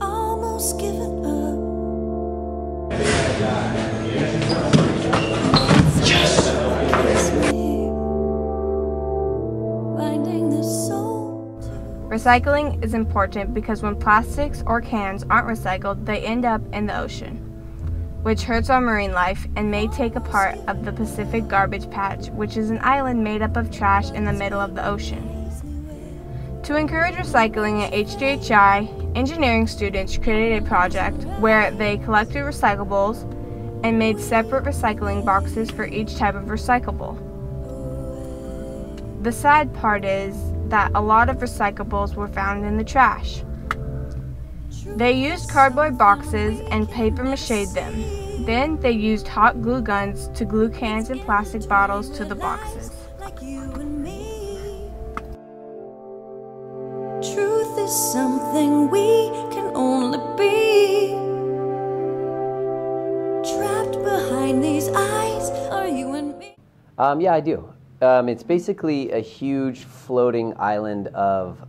Almost given up. Finding the soul. Recycling is important because when plastics or cans aren't recycled, they end up in the ocean, which hurts our marine life and may take a part of the Pacific Garbage Patch, which is an island made up of trash in the middle of the ocean. To encourage recycling at HDHI, engineering students created a project where they collected recyclables and made separate recycling boxes for each type of recyclable. The sad part is that a lot of recyclables were found in the trash. They used cardboard boxes and paper mache'd them. Then they used hot glue guns to glue cans and plastic bottles to the boxes. Truth is something we can only be. Trapped behind these eyes are you and me. Yeah, I do. It's basically a huge floating island of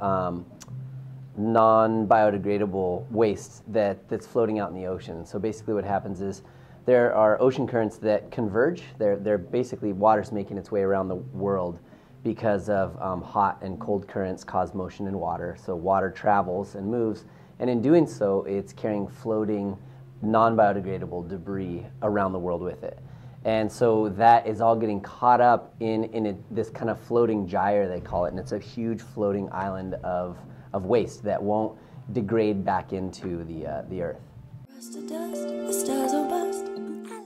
non-biodegradable waste that's floating out in the ocean. So basically what happens is there are ocean currents that converge. They're basically water's making its way around the world because of hot and cold currents cause motion in water. So water travels and moves, and in doing so, it's carrying floating non-biodegradable debris around the world with it. And so that is all getting caught up in this kind of floating gyre, they call it, and it's a huge floating island of waste that won't degrade back into the earth.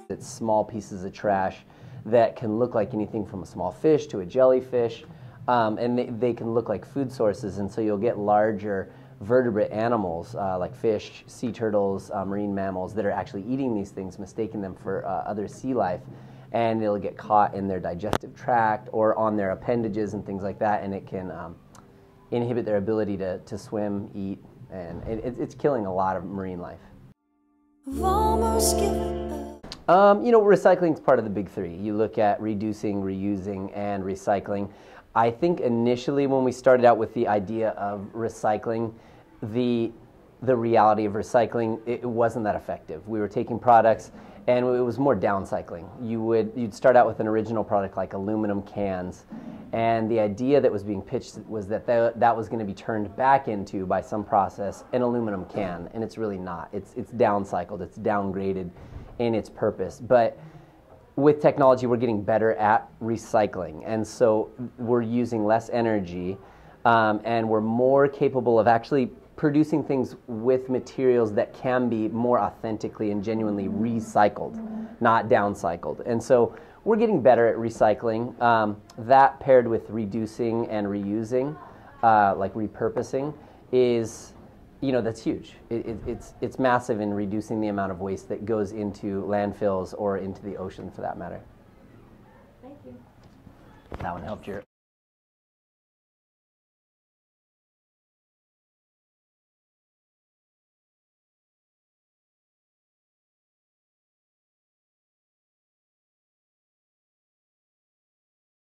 It's small pieces of trash that can look like anything from a small fish to a jellyfish, and they can look like food sources, and so you'll get larger vertebrate animals like fish, sea turtles, marine mammals that are actually eating these things, mistaking them for other sea life, and they'll get caught in their digestive tract or on their appendages and things like that, and it can inhibit their ability to swim, eat, and it's killing a lot of marine life. I've almost given up. Recycling is part of the big three. You look at reducing, reusing, and recycling. I think initially when we started out with the idea of recycling, the reality of recycling, it wasn't that effective. We were taking products and it was more downcycling. You'd start out with an original product like aluminum cans, and the idea that was being pitched was that that was going to be turned back into, by some process, an aluminum can, and it's really not. It's downcycled, it's downgraded in its purpose. But with technology, we're getting better at recycling, and so we're using less energy, and we're more capable of actually producing things with materials that can be more authentically and genuinely recycled, not downcycled. And so we're getting better at recycling. That paired with reducing and reusing, like repurposing, is, that's huge. It's massive in reducing the amount of waste that goes into landfills or into the ocean, for that matter. Thank you. That one helped your